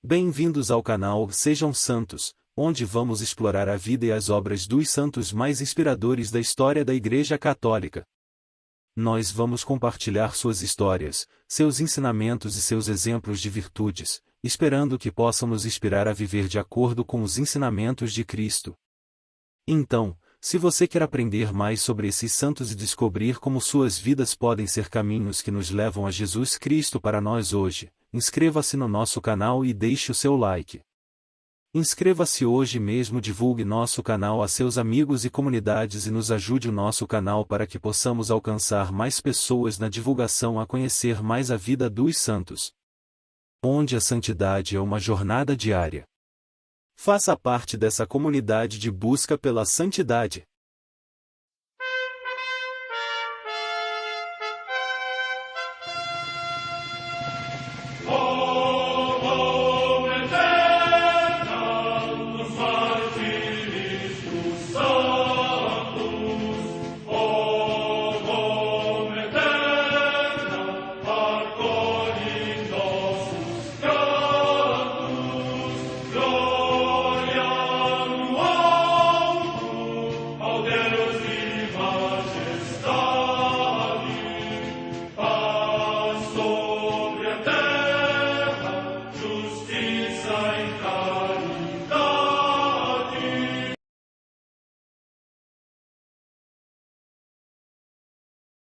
Bem-vindos ao canal Sejam Santos, onde vamos explorar a vida e as obras dos santos mais inspiradores da história da Igreja Católica. Nós vamos compartilhar suas histórias, seus ensinamentos e seus exemplos de virtudes, esperando que possam nos inspirar a viver de acordo com os ensinamentos de Cristo. Então, se você quer aprender mais sobre esses santos e descobrir como suas vidas podem ser caminhos que nos levam a Jesus Cristo para nós hoje, inscreva-se no nosso canal e deixe o seu like. Inscreva-se hoje mesmo, divulgue nosso canal a seus amigos e comunidades e nos ajude o nosso canal para que possamos alcançar mais pessoas na divulgação a conhecer mais a vida dos santos. Onde a santidade é uma jornada diária. Faça parte dessa comunidade de busca pela santidade.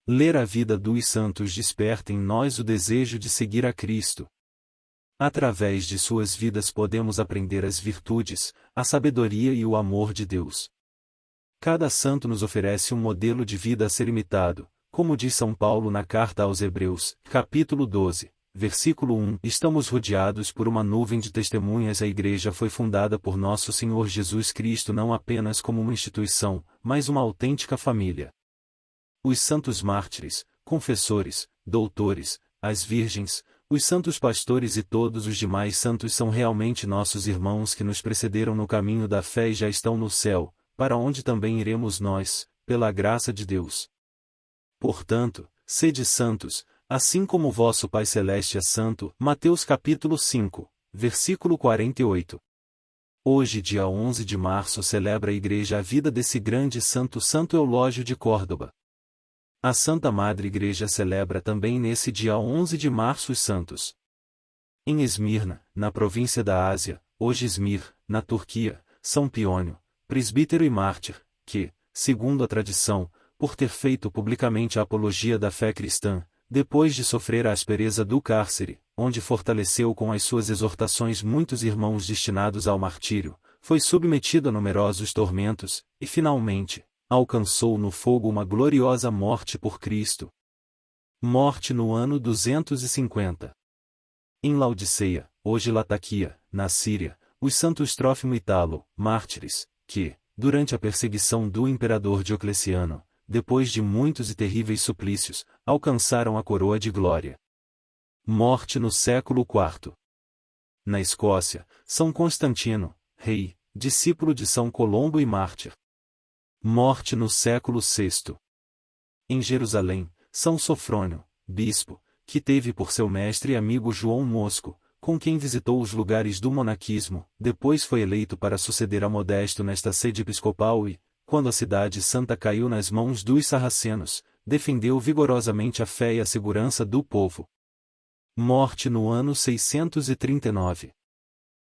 Ler a vida dos santos desperta em nós o desejo de seguir a Cristo. Através de suas vidas podemos aprender as virtudes, a sabedoria e o amor de Deus. Cada santo nos oferece um modelo de vida a ser imitado, como diz São Paulo na carta aos Hebreus, capítulo 12, versículo 1. Estamos rodeados por uma nuvem de testemunhas. A Igreja foi fundada por nosso Senhor Jesus Cristo não apenas como uma instituição, mas uma autêntica família. Os santos mártires, confessores, doutores, as virgens, os santos pastores e todos os demais santos são realmente nossos irmãos que nos precederam no caminho da fé e já estão no céu, para onde também iremos nós, pela graça de Deus. Portanto, sede santos, assim como vosso Pai Celeste é santo. Mateus capítulo 5, versículo 48. Hoje, dia 11 de março, celebra a Igreja a vida desse grande santo, Santo Eulógio de Córdoba. A Santa Madre Igreja celebra também nesse dia 11 de março os santos. Em Esmirna, na província da Ásia, hoje Izmir, na Turquia, São Piônio, presbítero e mártir, que, segundo a tradição, por ter feito publicamente a apologia da fé cristã, depois de sofrer a aspereza do cárcere, onde fortaleceu com as suas exortações muitos irmãos destinados ao martírio, foi submetido a numerosos tormentos, e finalmente, alcançou no fogo uma gloriosa morte por Cristo. Morte no ano 250. Em Laodiceia, hoje Lataquia, na Síria, os santos Trófimo e Talo, mártires, que, durante a perseguição do imperador Diocleciano, depois de muitos e terríveis suplícios, alcançaram a coroa de glória. Morte no século IV. Na Escócia, São Constantino, rei, discípulo de São Colombo e mártir. Morte no século VI. Em Jerusalém, São Sofrônio, bispo, que teve por seu mestre e amigo João Mosco, com quem visitou os lugares do monaquismo, depois foi eleito para suceder a Modesto nesta sede episcopal e, quando a cidade santa caiu nas mãos dos sarracenos, defendeu vigorosamente a fé e a segurança do povo. Morte no ano 639.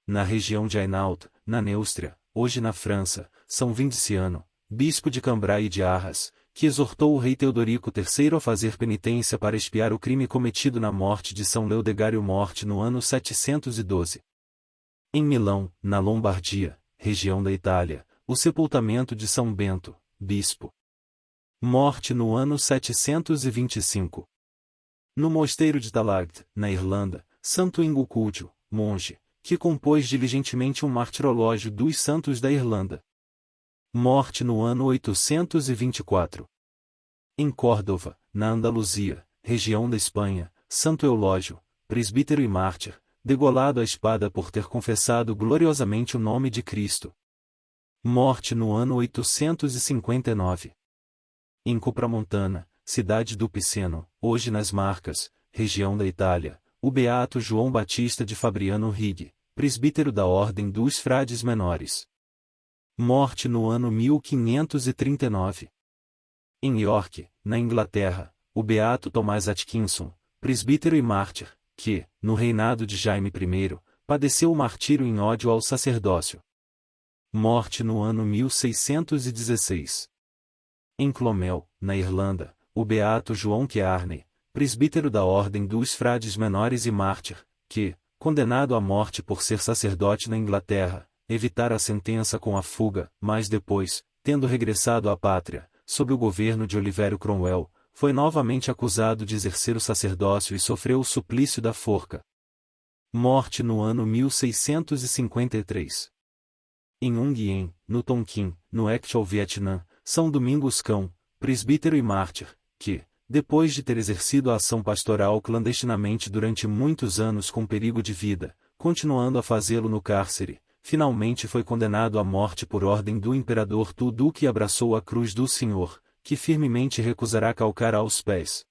Na região de Hainaut, na Neustria, hoje na França, São Vindiciano, bispo de Cambrai e de Arras, que exortou o rei Teodorico III a fazer penitência para expiar o crime cometido na morte de São Leodegário. Morte no ano 712. Em Milão, na Lombardia, região da Itália, o sepultamento de São Bento, bispo. Morte no ano 725. No mosteiro de Tallaght, na Irlanda, Santo Ingo Cúldio, monge, que compôs diligentemente um martirológio dos santos da Irlanda. Morte no ano 824. Em Córdoba, na Andaluzia, região da Espanha, Santo Eulógio, presbítero e mártir, degolado à espada por ter confessado gloriosamente o nome de Cristo. Morte no ano 859. Em Copramontana, cidade do Piceno, hoje nas Marcas, região da Itália, o beato João Batista de Fabriano Righi, presbítero da Ordem dos Frades Menores. Morte no ano 1539. Em York, na Inglaterra, o beato Thomas Atkinson, presbítero e mártir, que, no reinado de Jaime I, padeceu o martírio em ódio ao sacerdócio. Morte no ano 1616. Em Clonmel, na Irlanda, o beato João Kearney, presbítero da Ordem dos Frades Menores e mártir, que, condenado à morte por ser sacerdote na Inglaterra, evitara a sentença com a fuga, mas depois, tendo regressado à pátria, sob o governo de Olivério Cromwell, foi novamente acusado de exercer o sacerdócio e sofreu o suplício da forca. Morte no ano 1653. Em Ung Yen, no Tonkin, no actual Vietnã, São Domingos Cão, presbítero e mártir, que, depois de ter exercido a ação pastoral clandestinamente durante muitos anos com perigo de vida, continuando a fazê-lo no cárcere, finalmente foi condenado à morte por ordem do imperador Tu que abraçou a cruz do Senhor, que firmemente recusará calcar aos pés.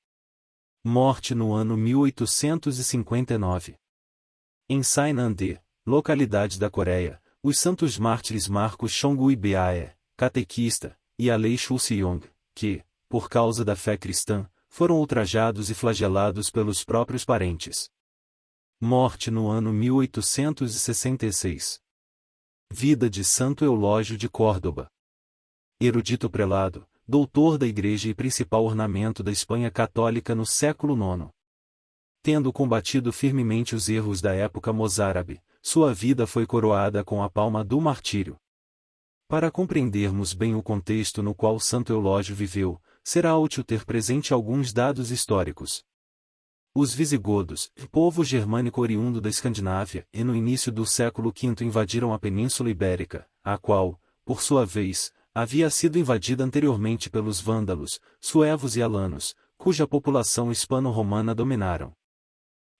Morte no ano 1859. Em Sainande, localidade da Coreia, os santos mártires Marcos Chongui Bae, catequista, e Alei Chulseong, que, por causa da fé cristã, foram ultrajados e flagelados pelos próprios parentes. Morte no ano 1866. Vida de Santo Eulógio de Córdoba. Erudito prelado, doutor da Igreja e principal ornamento da Espanha católica no século IX. Tendo combatido firmemente os erros da época mozárabe, sua vida foi coroada com a palma do martírio. Para compreendermos bem o contexto no qual Santo Eulógio viveu, será útil ter presente alguns dados históricos. Os visigodos, povo germânico oriundo da Escandinávia, e no início do século V invadiram a Península Ibérica, a qual, por sua vez, havia sido invadida anteriormente pelos vândalos, suevos e alanos, cuja população hispano-romana dominaram.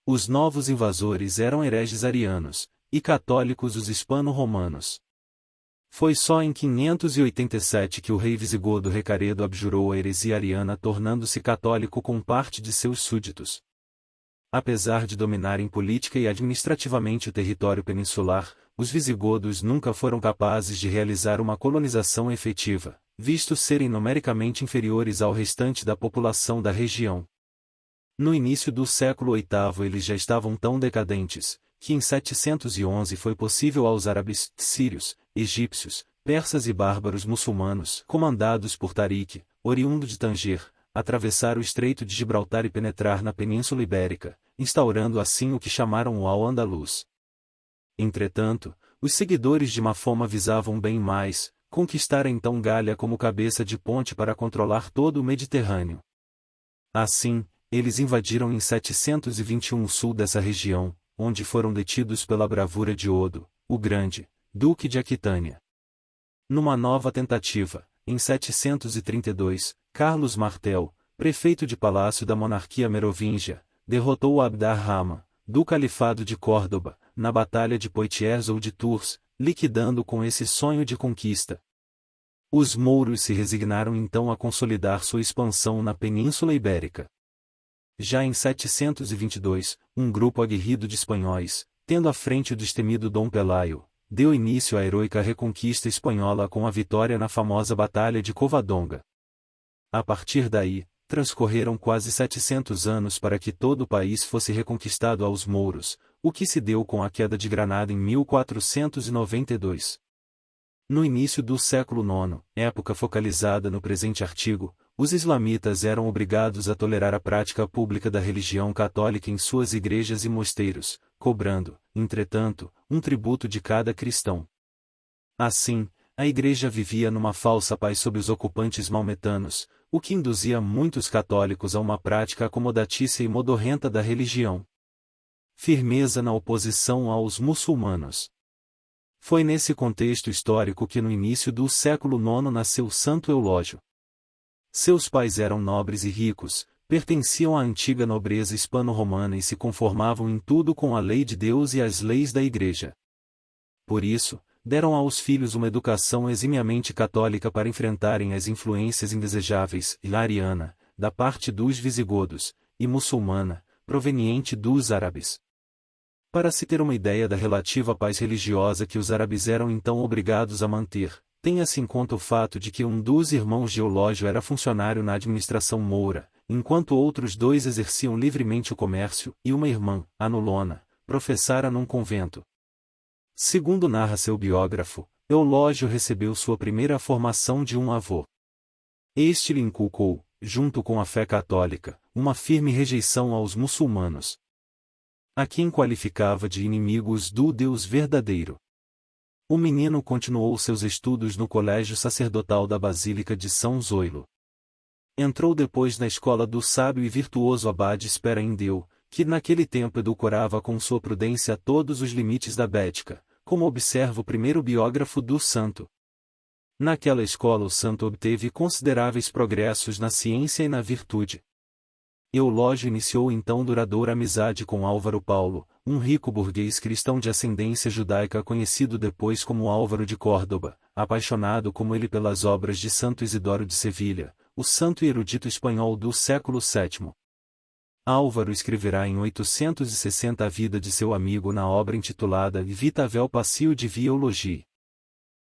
Os novos invasores eram hereges arianos, e católicos os hispano-romanos. Foi só em 587 que o rei visigodo Recaredo abjurou a heresia ariana, tornando-se católico com parte de seus súditos. Apesar de dominarem política e administrativamente o território peninsular, os visigodos nunca foram capazes de realizar uma colonização efetiva, visto serem numericamente inferiores ao restante da população da região. No início do século VIII eles já estavam tão decadentes, que em 711 foi possível aos árabes, sírios, egípcios, persas e bárbaros muçulmanos, comandados por Tariq, oriundo de Tanger, atravessar o Estreito de Gibraltar e penetrar na Península Ibérica, instaurando assim o que chamaram o Al-Andalus. Entretanto, os seguidores de Mahoma visavam bem mais, conquistar então Gália como cabeça de ponte para controlar todo o Mediterrâneo. Assim, eles invadiram em 721 o sul dessa região, onde foram detidos pela bravura de Odo, o Grande, duque de Aquitânia. Numa nova tentativa, em 732, Carlos Martel, prefeito de palácio da monarquia merovingia, derrotou Abd ar-Rahman, do Califado de Córdoba, na Batalha de Poitiers ou de Tours, liquidando com esse sonho de conquista. Os mouros se resignaram então a consolidar sua expansão na Península Ibérica. Já em 722, um grupo aguerrido de espanhóis, tendo à frente o destemido Dom Pelayo, deu início à heroica reconquista espanhola com a vitória na famosa Batalha de Covadonga. A partir daí, transcorreram quase 700 anos para que todo o país fosse reconquistado aos mouros, o que se deu com a queda de Granada em 1492. No início do século IX, época focalizada no presente artigo, os islamitas eram obrigados a tolerar a prática pública da religião católica em suas igrejas e mosteiros, cobrando, entretanto, um tributo de cada cristão. Assim, a igreja vivia numa falsa paz sob os ocupantes maometanos, o que induzia muitos católicos a uma prática acomodatícia e modorrenta da religião. Firmeza na oposição aos muçulmanos. Foi nesse contexto histórico que no início do século IX nasceu Santo Eulógio. Seus pais eram nobres e ricos, pertenciam à antiga nobreza hispano-romana e se conformavam em tudo com a lei de Deus e as leis da Igreja. Por isso, deram aos filhos uma educação eximiamente católica para enfrentarem as influências indesejáveis, ariana, da parte dos visigodos, e muçulmana, proveniente dos árabes. Para se ter uma ideia da relativa paz religiosa que os árabes eram então obrigados a manter, tenha-se em conta o fato de que um dos irmãos de Eulógio era funcionário na administração moura, enquanto outros dois exerciam livremente o comércio, e uma irmã, Anulona, professara num convento. Segundo narra seu biógrafo, Eulógio recebeu sua primeira formação de um avô. Este lhe inculcou, junto com a fé católica, uma firme rejeição aos muçulmanos, a quem qualificava de inimigos do Deus verdadeiro. O menino continuou seus estudos no colégio sacerdotal da Basílica de São Zoilo. Entrou depois na escola do sábio e virtuoso abade Espera em Deus, que naquele tempo edulcorava com sua prudência todos os limites da bética, como observa o primeiro biógrafo do santo. Naquela escola o santo obteve consideráveis progressos na ciência e na virtude. Eulógio iniciou então duradoura amizade com Álvaro Paulo, um rico burguês cristão de ascendência judaica conhecido depois como Álvaro de Córdoba, apaixonado como ele pelas obras de Santo Isidoro de Sevilha, o santo e erudito espanhol do século VII. Álvaro escreverá em 860 a vida de seu amigo na obra intitulada Vita vel Passio de Eulogii.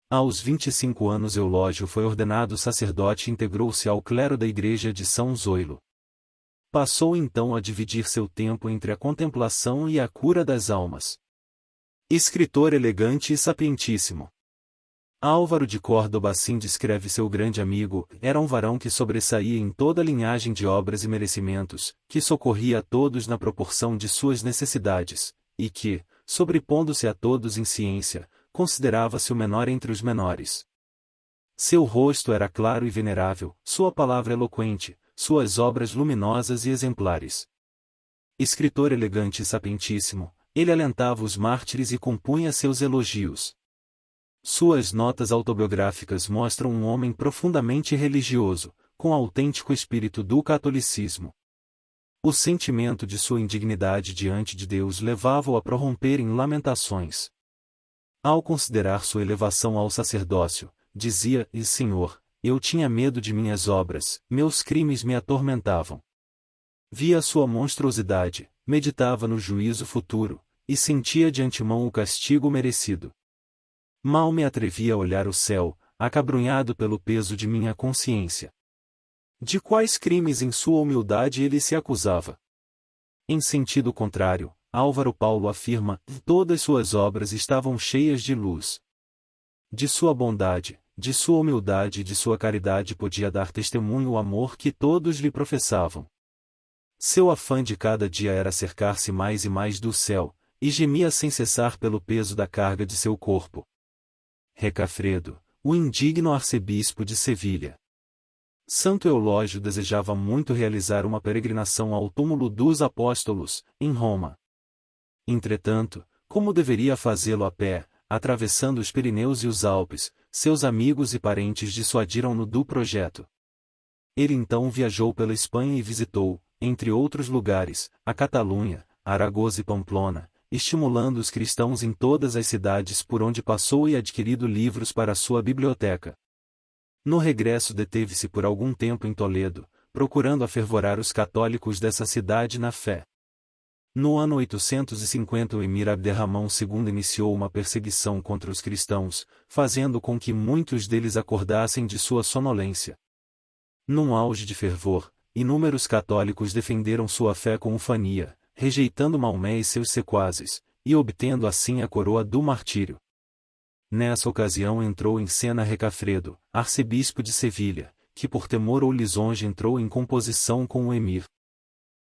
Aos 25 anos Eulógio foi ordenado sacerdote e integrou-se ao clero da igreja de São Zoilo. Passou então a dividir seu tempo entre a contemplação e a cura das almas. Escritor elegante e sapientíssimo. Álvaro de Córdoba assim descreve seu grande amigo: era um varão que sobressaía em toda a linhagem de obras e merecimentos, que socorria a todos na proporção de suas necessidades, e que, sobrepondo-se a todos em ciência, considerava-se o menor entre os menores. Seu rosto era claro e venerável, sua palavra eloquente, suas obras luminosas e exemplares. Escritor elegante e sapientíssimo, ele alentava os mártires e compunha seus elogios. Suas notas autobiográficas mostram um homem profundamente religioso, com autêntico espírito do catolicismo. O sentimento de sua indignidade diante de Deus levava-o a prorromper em lamentações. Ao considerar sua elevação ao sacerdócio, dizia: Senhor, eu tinha medo de minhas obras, meus crimes me atormentavam. Via sua monstruosidade, meditava no juízo futuro, e sentia de antemão o castigo merecido. Mal me atrevia a olhar o céu, acabrunhado pelo peso de minha consciência. De quais crimes em sua humildade ele se acusava? Em sentido contrário, Álvaro Paulo afirma: todas suas obras estavam cheias de luz. De sua bondade, de sua humildade e de sua caridade podia dar testemunho o amor que todos lhe professavam. Seu afã de cada dia era cercar-se mais e mais do céu, e gemia sem cessar pelo peso da carga de seu corpo. Recafredo, o indigno arcebispo de Sevilha. Santo Eulógio desejava muito realizar uma peregrinação ao túmulo dos apóstolos, em Roma. Entretanto, como deveria fazê-lo a pé, atravessando os Pirineus e os Alpes, seus amigos e parentes dissuadiram-no do projeto. Ele então viajou pela Espanha e visitou, entre outros lugares, a Catalunha, Aragós e Pamplona, estimulando os cristãos em todas as cidades por onde passou e adquirido livros para sua biblioteca. No regresso deteve-se por algum tempo em Toledo, procurando afervorar os católicos dessa cidade na fé. No ano 850 o emir Abderramão II iniciou uma perseguição contra os cristãos, fazendo com que muitos deles acordassem de sua sonolência. Num auge de fervor, inúmeros católicos defenderam sua fé com ufania, rejeitando Maomé e seus sequazes, e obtendo assim a coroa do martírio. Nessa ocasião entrou em cena Recafredo, arcebispo de Sevilha, que por temor ou lisonja entrou em composição com o emir.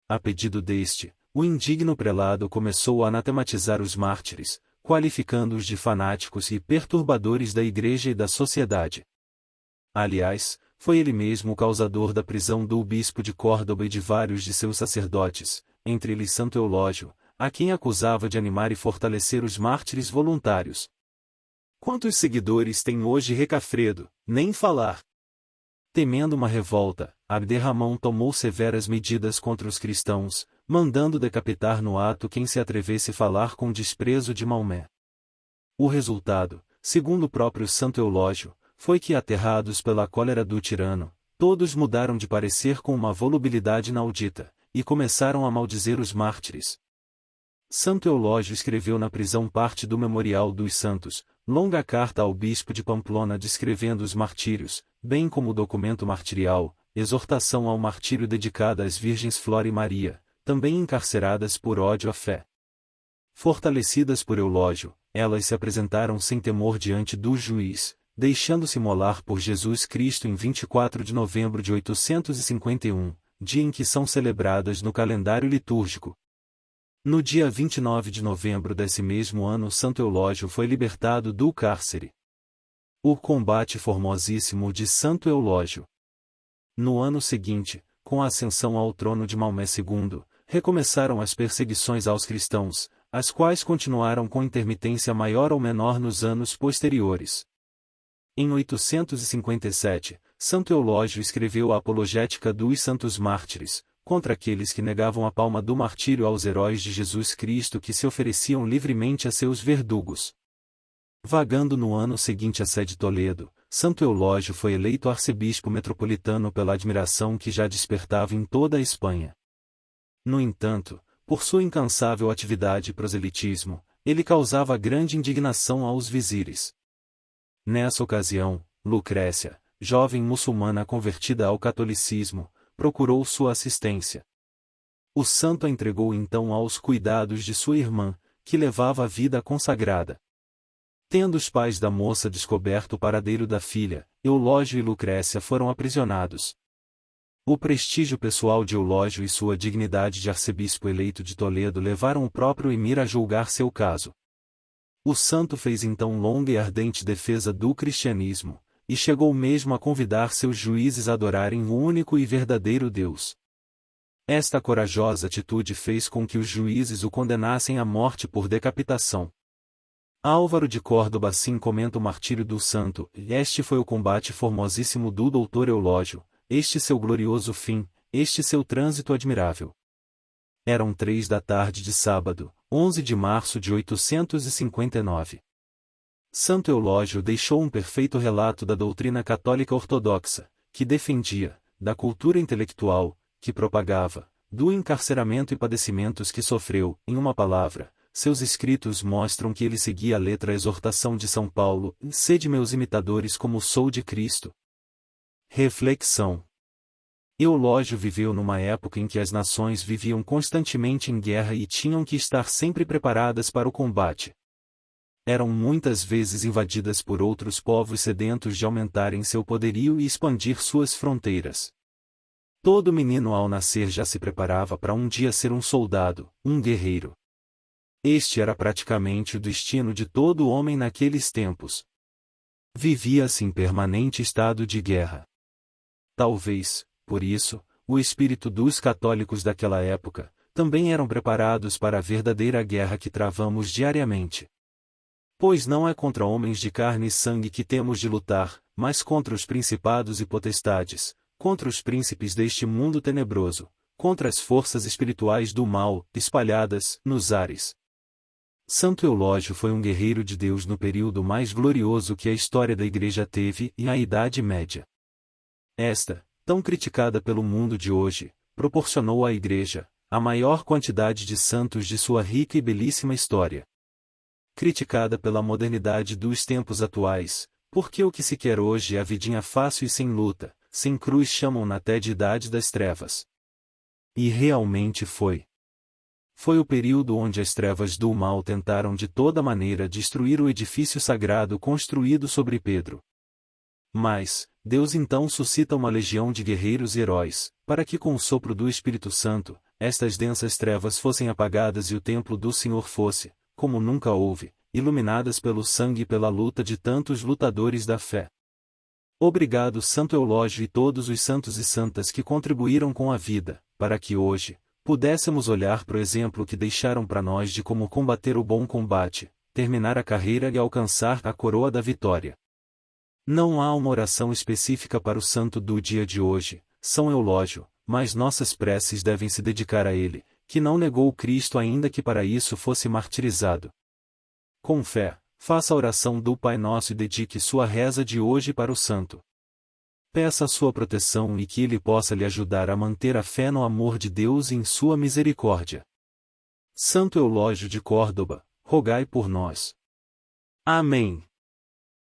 A pedido deste, o indigno prelado começou a anatematizar os mártires, qualificando-os de fanáticos e perturbadores da igreja e da sociedade. Aliás, foi ele mesmo o causador da prisão do bispo de Córdoba e de vários de seus sacerdotes, entre eles Santo Eulógio, a quem acusava de animar e fortalecer os mártires voluntários. Quantos seguidores tem hoje Recafredo, nem falar. Temendo uma revolta, Abderramão tomou severas medidas contra os cristãos, mandando decapitar no ato quem se atrevesse a falar com desprezo de Maomé. O resultado, segundo o próprio Santo Eulógio, foi que, aterrados pela cólera do tirano, todos mudaram de parecer com uma volubilidade inaudita, e começaram a maldizer os mártires. Santo Eulógio escreveu na prisão parte do Memorial dos Santos, longa carta ao bispo de Pamplona descrevendo os martírios, bem como o documento martirial, exortação ao martírio dedicada às Virgens Flora e Maria, também encarceradas por ódio à fé. Fortalecidas por Eulógio, elas se apresentaram sem temor diante do juiz, deixando-se molar por Jesus Cristo em 24 de novembro de 851, dia em que são celebradas no calendário litúrgico. No dia 29 de novembro desse mesmo ano Santo Eulógio foi libertado do cárcere. O combate formosíssimo de Santo Eulógio. No ano seguinte, com a ascensão ao trono de Maomé II, recomeçaram as perseguições aos cristãos, as quais continuaram com intermitência maior ou menor nos anos posteriores. Em 857, Santo Eulógio escreveu a Apologética dos Santos Mártires, contra aqueles que negavam a palma do martírio aos heróis de Jesus Cristo que se ofereciam livremente a seus verdugos. Vagando no ano seguinte à sé de Toledo, Santo Eulógio foi eleito arcebispo metropolitano pela admiração que já despertava em toda a Espanha. No entanto, por sua incansável atividade e proselitismo, ele causava grande indignação aos vizires. Nessa ocasião, Lucrécia, jovem muçulmana convertida ao catolicismo, procurou sua assistência. O santo a entregou então aos cuidados de sua irmã, que levava a vida consagrada. Tendo os pais da moça descoberto o paradeiro da filha, Eulógio e Lucrécia foram aprisionados. O prestígio pessoal de Eulógio e sua dignidade de arcebispo eleito de Toledo levaram o próprio emir a julgar seu caso. O santo fez então longa e ardente defesa do cristianismo, e chegou mesmo a convidar seus juízes a adorarem o único e verdadeiro Deus. Esta corajosa atitude fez com que os juízes o condenassem à morte por decapitação. Álvaro de Córdoba assim comenta o martírio do santo: este foi o combate formosíssimo do doutor Eulógio, este seu glorioso fim, este seu trânsito admirável. Eram 3 da tarde de sábado, 11 de março de 859. Santo Eulógio deixou um perfeito relato da doutrina católica ortodoxa, que defendia, da cultura intelectual, que propagava, do encarceramento e padecimentos que sofreu, em uma palavra. Seus escritos mostram que ele seguia a letra a exortação de São Paulo: sede meus imitadores como sou de Cristo. Reflexão. Eulógio viveu numa época em que as nações viviam constantemente em guerra e tinham que estar sempre preparadas para o combate. Eram muitas vezes invadidas por outros povos sedentos de aumentarem seu poderio e expandir suas fronteiras. Todo menino ao nascer já se preparava para um dia ser um soldado, um guerreiro. Este era praticamente o destino de todo homem naqueles tempos. Vivia-se em permanente estado de guerra. Talvez, por isso, o espírito dos católicos daquela época, também eram preparados para a verdadeira guerra que travamos diariamente. Pois não é contra homens de carne e sangue que temos de lutar, mas contra os principados e potestades, contra os príncipes deste mundo tenebroso, contra as forças espirituais do mal, espalhadas nos ares. Santo Eulógio foi um guerreiro de Deus no período mais glorioso que a história da Igreja teve, e a Idade Média. Esta, tão criticada pelo mundo de hoje, proporcionou à Igreja a maior quantidade de santos de sua rica e belíssima história. Criticada pela modernidade dos tempos atuais, porque o que se quer hoje é a vidinha fácil e sem luta, sem cruz, chamam-na até de Idade das Trevas. E realmente foi. Foi o período onde as trevas do mal tentaram de toda maneira destruir o edifício sagrado construído sobre Pedro. Mas, Deus então suscita uma legião de guerreiros e heróis, para que com o sopro do Espírito Santo, estas densas trevas fossem apagadas e o templo do Senhor fosse, como nunca houve, iluminadas pelo sangue e pela luta de tantos lutadores da fé. Obrigado Santo Eulógio e todos os santos e santas que contribuíram com a vida, para que hoje, pudéssemos olhar para o exemplo que deixaram para nós de como combater o bom combate, terminar a carreira e alcançar a coroa da vitória. Não há uma oração específica para o santo do dia de hoje, São Eulógio, mas nossas preces devem se dedicar a ele, que não negou Cristo ainda que para isso fosse martirizado. Com fé, faça a oração do Pai Nosso e dedique sua reza de hoje para o santo. Peça a sua proteção e que ele possa lhe ajudar a manter a fé no amor de Deus e em sua misericórdia. Santo Eulógio de Córdoba, rogai por nós. Amém.